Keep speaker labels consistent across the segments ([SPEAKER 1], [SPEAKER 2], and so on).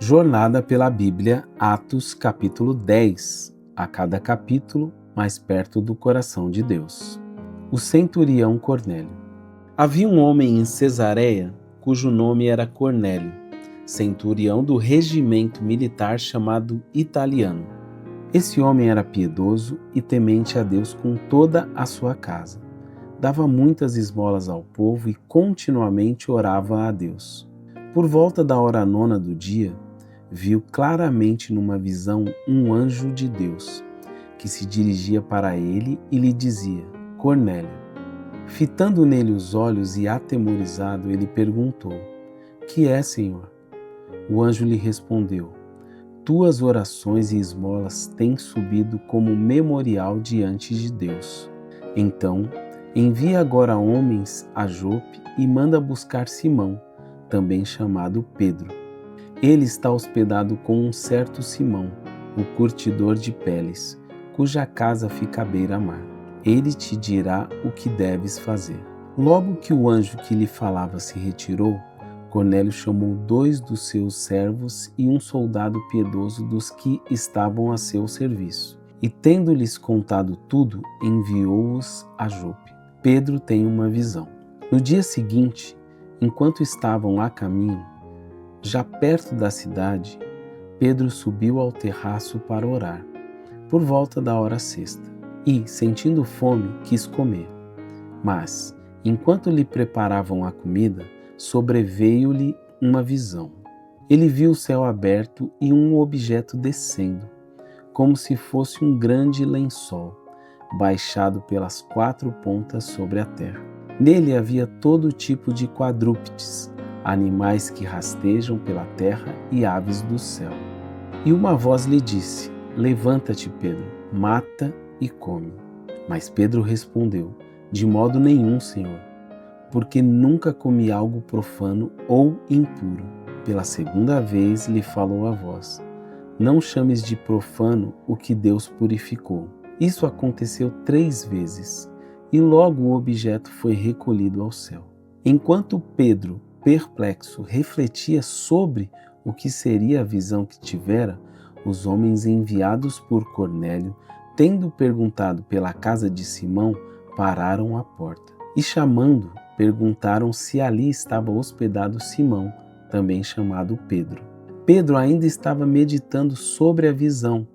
[SPEAKER 1] Jornada pela Bíblia, Atos capítulo 10. A cada capítulo, mais perto do coração de Deus. O centurião Cornélio. Havia um homem em Cesareia, cujo nome era Cornélio, centurião do regimento militar chamado Italiano. Esse homem era piedoso e temente a Deus com toda a sua casa. Dava muitas esmolas ao povo e continuamente orava a Deus. Por volta da hora 9 do dia, viu claramente numa visão um anjo de Deus, que se dirigia para ele e lhe dizia: Cornélio. Fitando nele os olhos e atemorizado, ele perguntou: Que é, Senhor? O anjo lhe respondeu: Tuas orações e esmolas têm subido como memorial diante de Deus. Então, envia agora homens a Jope e manda buscar Simão, também chamado Pedro. Ele está hospedado com um certo Simão, o curtidor de peles, cuja casa fica à beira-mar. Ele te dirá o que deves fazer. Logo que o anjo que lhe falava se retirou, Cornélio chamou 2 dos seus servos e um soldado piedoso dos que estavam a seu serviço. E tendo-lhes contado tudo, enviou-os a Jope. Pedro tem uma visão. No dia seguinte, enquanto estavam a caminho, já perto da cidade, Pedro subiu ao terraço para orar, por volta da hora 6, e, sentindo fome, quis comer. Mas, enquanto lhe preparavam a comida, sobreveio-lhe uma visão. Ele viu o céu aberto e um objeto descendo, como se fosse um grande lençol, baixado pelas 4 pontas sobre a terra. Nele havia todo tipo de quadrúpedes, animais que rastejam pela terra e aves do céu. E uma voz lhe disse: Levanta-te, Pedro, mata e come. Mas Pedro respondeu: De modo nenhum, Senhor, porque nunca comi algo profano ou impuro. Pela segunda vez lhe falou a voz: Não chames de profano o que Deus purificou. Isso aconteceu 3 vezes, e logo o objeto foi recolhido ao céu. Enquanto Pedro, perplexo, refletia sobre o que seria a visão que tivera, os homens enviados por Cornélio, tendo perguntado pela casa de Simão, pararam à porta. E chamando, perguntaram se ali estava hospedado Simão, também chamado Pedro. Pedro ainda estava meditando sobre a visão,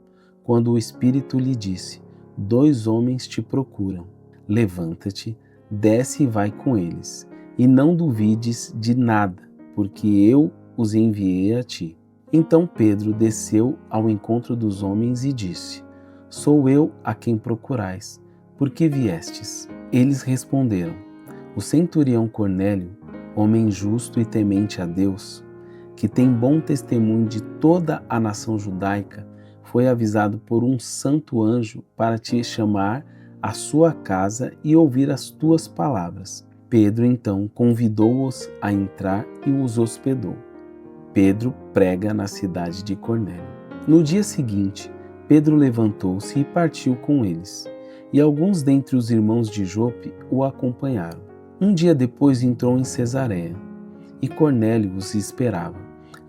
[SPEAKER 1] quando o Espírito lhe disse: 2 homens te procuram. Levanta-te, desce e vai com eles. E não duvides de nada, porque eu os enviei a ti. Então Pedro desceu ao encontro dos homens e disse: Sou eu a quem procurais. Por que viestes? Eles responderam: O centurião Cornélio, homem justo e temente a Deus, que tem bom testemunho de toda a nação judaica, foi avisado por um santo anjo para te chamar à sua casa e ouvir as tuas palavras. Pedro então convidou-os a entrar e os hospedou. Pedro prega na cidade de Cornélio. No dia seguinte, Pedro levantou-se e partiu com eles, e alguns dentre os irmãos de Jope o acompanharam. Um dia depois entrou em Cesareia, e Cornélio os esperava,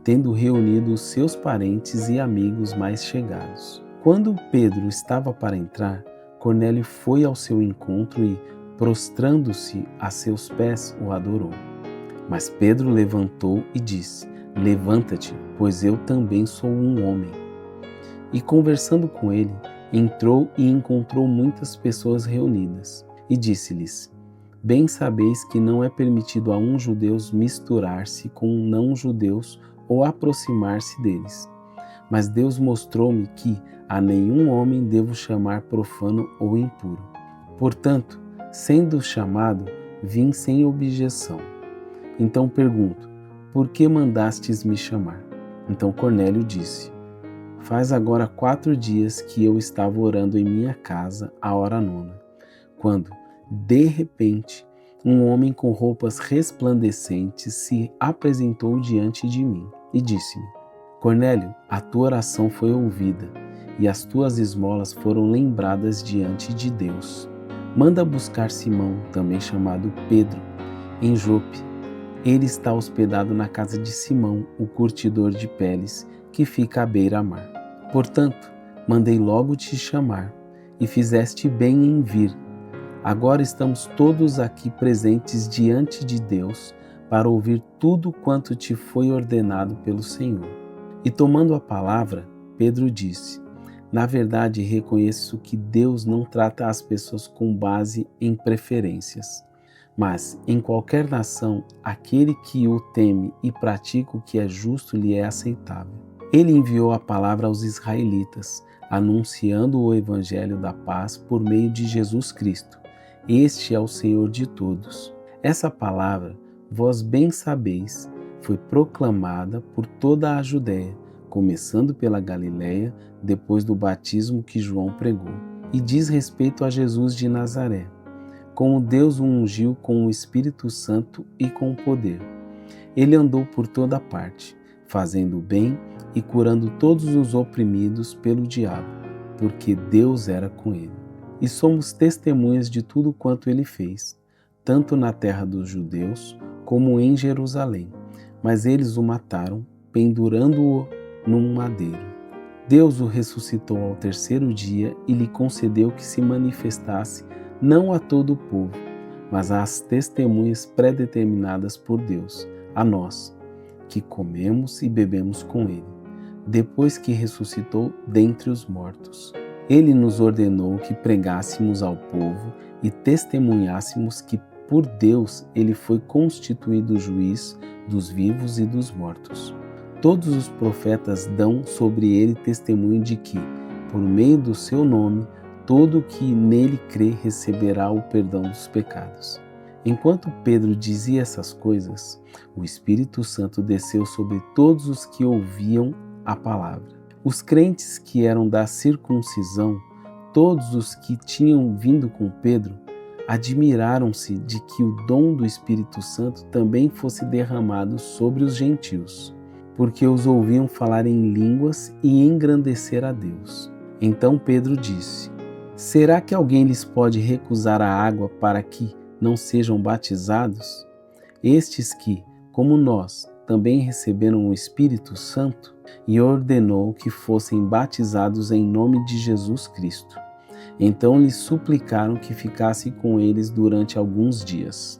[SPEAKER 1] tendo reunido os seus parentes e amigos mais chegados. Quando Pedro estava para entrar, Cornélio foi ao seu encontro e, prostrando-se a seus pés, o adorou. Mas Pedro levantou e disse: Levanta-te, pois eu também sou um homem. E conversando com ele, entrou e encontrou muitas pessoas reunidas, e disse-lhes: Bem sabeis que não é permitido a um judeu misturar-se com não-judeus ou aproximar-se deles. Mas Deus mostrou-me que a nenhum homem devo chamar profano ou impuro. Portanto, sendo chamado, vim sem objeção. Então pergunto: Por que mandastes me chamar? Então Cornélio disse: Faz agora 4 dias que eu estava orando em minha casa à hora 9, quando, de repente, um homem com roupas resplandecentes se apresentou diante de mim e disse-me: Cornélio, a tua oração foi ouvida e as tuas esmolas foram lembradas diante de Deus. Manda buscar Simão, também chamado Pedro, em Jope. Ele está hospedado na casa de Simão, o curtidor de peles, que fica à beira-mar. Portanto, mandei logo te chamar, e fizeste bem em vir. Agora estamos todos aqui presentes diante de Deus para ouvir tudo quanto te foi ordenado pelo Senhor. E tomando a palavra, Pedro disse: na verdade, reconheço que Deus não trata as pessoas com base em preferências, mas em qualquer nação, aquele que o teme e pratica o que é justo lhe é aceitável. Ele enviou a palavra aos israelitas, anunciando o evangelho da paz por meio de Jesus Cristo. Este é o Senhor de todos. Essa palavra, vós bem sabeis, foi proclamada por toda a Judéia, começando pela Galiléia, depois do batismo que João pregou, e diz respeito a Jesus de Nazaré, como Deus o ungiu com o Espírito Santo e com poder. Ele andou por toda parte, fazendo o bem e curando todos os oprimidos pelo diabo, porque Deus era com ele. E somos testemunhas de tudo quanto ele fez, tanto na terra dos judeus como em Jerusalém. Mas eles o mataram, pendurando-o num madeiro. Deus o ressuscitou ao terceiro dia e lhe concedeu que se manifestasse não a todo o povo, mas às testemunhas predeterminadas por Deus, a nós, que comemos e bebemos com ele, depois que ressuscitou dentre os mortos. Ele nos ordenou que pregássemos ao povo e testemunhássemos que por Deus ele foi constituído juiz dos vivos e dos mortos. Todos os profetas dão sobre ele testemunho de que, por meio do seu nome, todo o que nele crê receberá o perdão dos pecados. Enquanto Pedro dizia essas coisas, o Espírito Santo desceu sobre todos os que ouviam a palavra. Os crentes que eram da circuncisão, todos os que tinham vindo com Pedro, admiraram-se de que o dom do Espírito Santo também fosse derramado sobre os gentios, porque os ouviam falar em línguas e engrandecer a Deus. Então Pedro disse: será que alguém lhes pode recusar a água para que não sejam batizados? Estes que, como nós, também receberam o Espírito Santo, e ordenou que fossem batizados em nome de Jesus Cristo. Então lhes suplicaram que ficassem com eles durante alguns dias.